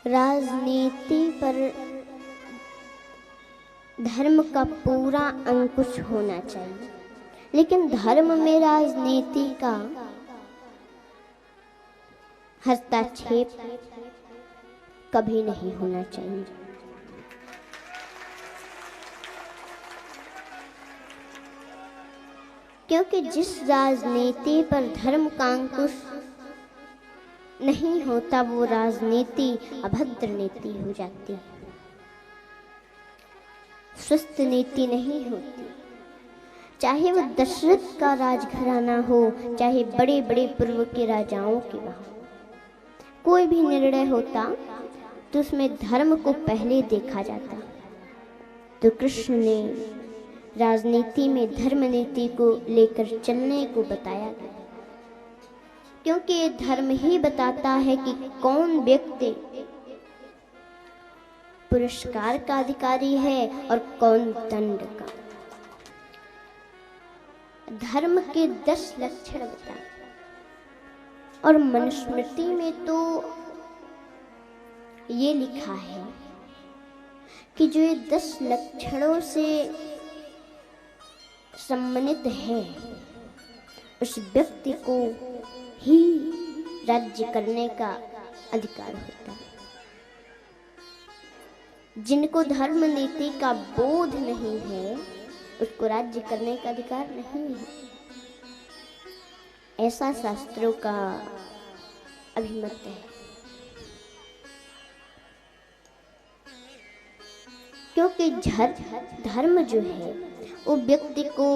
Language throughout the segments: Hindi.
राजनीति पर धर्म का पूरा अंकुश होना चाहिए, लेकिन धर्म में राजनीति का हस्तक्षेप कभी नहीं होना चाहिए। क्योंकि जिस राजनीति पर धर्म का अंकुश नहीं होता वो राजनीति अभद्र नीति हो जाती है, स्वस्थ नीति नहीं होती। चाहे वो दशरथ का राजघराना हो, चाहे बड़े बड़े पूर्व के राजाओं के वहां कोई भी निर्णय होता तो उसमें धर्म को पहले देखा जाता। तो कृष्ण ने राजनीति में धर्म नीति को लेकर चलने को बताया गया, क्योंकि ये धर्म ही बताता है कि कौन व्यक्ति पुरस्कार का अधिकारी है और कौन दंड का। धर्म के 10 लक्षण बताए, और मनुस्मृति में तो ये लिखा है कि जो ये 10 लक्षणों से सम्मानित है उस व्यक्ति को ही राज्य करने का अधिकार होता है। जिनको धर्म नीति का बोध नहीं है उसको राज्य करने का अधिकार नहीं है, ऐसा शास्त्रों का अभिमत है। क्योंकि धर्म जो है वो व्यक्ति को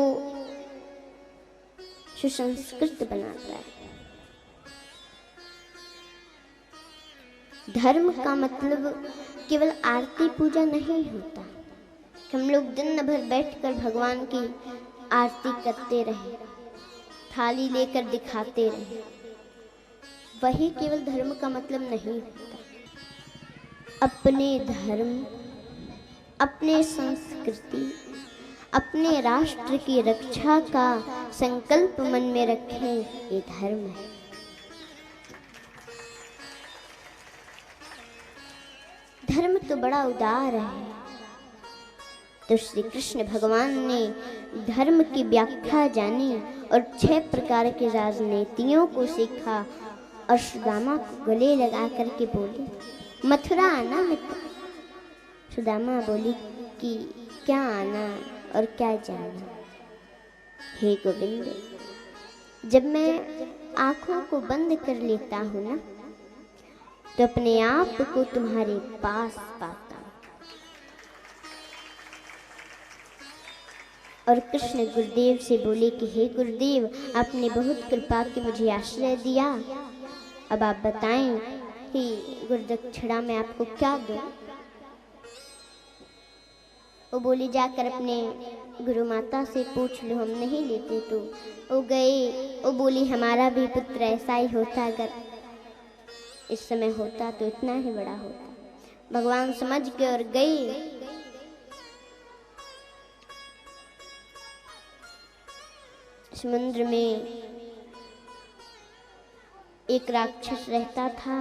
सुसंस्कृत बनाता है। धर्म का मतलब केवल आरती पूजा नहीं होता कि हम लोग दिन भर बैठकर भगवान की आरती करते रहे, थाली लेकर दिखाते रहे, वही केवल धर्म का मतलब नहीं होता। अपने धर्म, अपने संस्कृति, अपने राष्ट्र की रक्षा का संकल्प मन में रखें, ये धर्म है। धर्म तो बड़ा उदार है। तो श्री कृष्ण भगवान ने धर्म की व्याख्या जानी और 6 प्रकार के राजनीतियों को सीखा और सुदामा को गले लगा करके बोले, मथुरा आना मित्र। सुदामा बोली कि क्या आना और क्या जाना। हे गोविंद, जब मैं आंखों को बंद कर लेता हूं ना तो अपने आप को तुम्हारे पास पाता। और कृष्ण गुरुदेव से बोले कि हे गुरुदेव, आपने बहुत कृपा की मुझे आश्रय दिया, अब आप बताएं कि गुरुदक्षिणा में आपको क्या दूं। वो बोली जाकर अपने गुरु माता से पूछ लो, हम नहीं लेते। तो वो गए, वो बोली हमारा भी पुत्र ऐसा ही होता, अगर इस समय होता तो इतना ही बड़ा होता। भगवान समझ के और गए। समुद्र में एक राक्षस रहता था,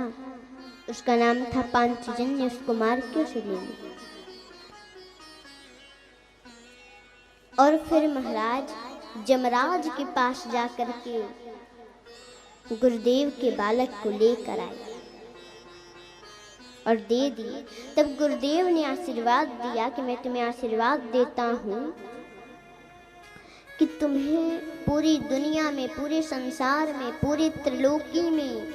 उसका नाम था पांचजन्य। उसको मार के उसे ले लिया। और फिर महाराज जमराज के पास जाकर के गुरुदेव के बालक को लेकर आए और दे दिए। तब गुरुदेव ने आशीर्वाद दिया कि मैं तुम्हें आशीर्वाद देता हूं कि तुम्हें पूरी दुनिया में, पूरे संसार में, पूरे त्रिलोकी में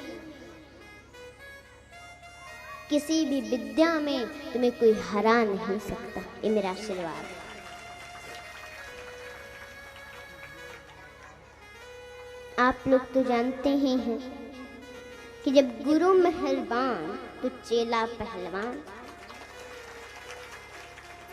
किसी भी विद्या में तुम्हें कोई हरा नहीं सकता। ये मेरा आशीर्वाद है। आप लोग तो जानते ही हैं कि जब गुरु मेहरबान तो चेला पहलवान।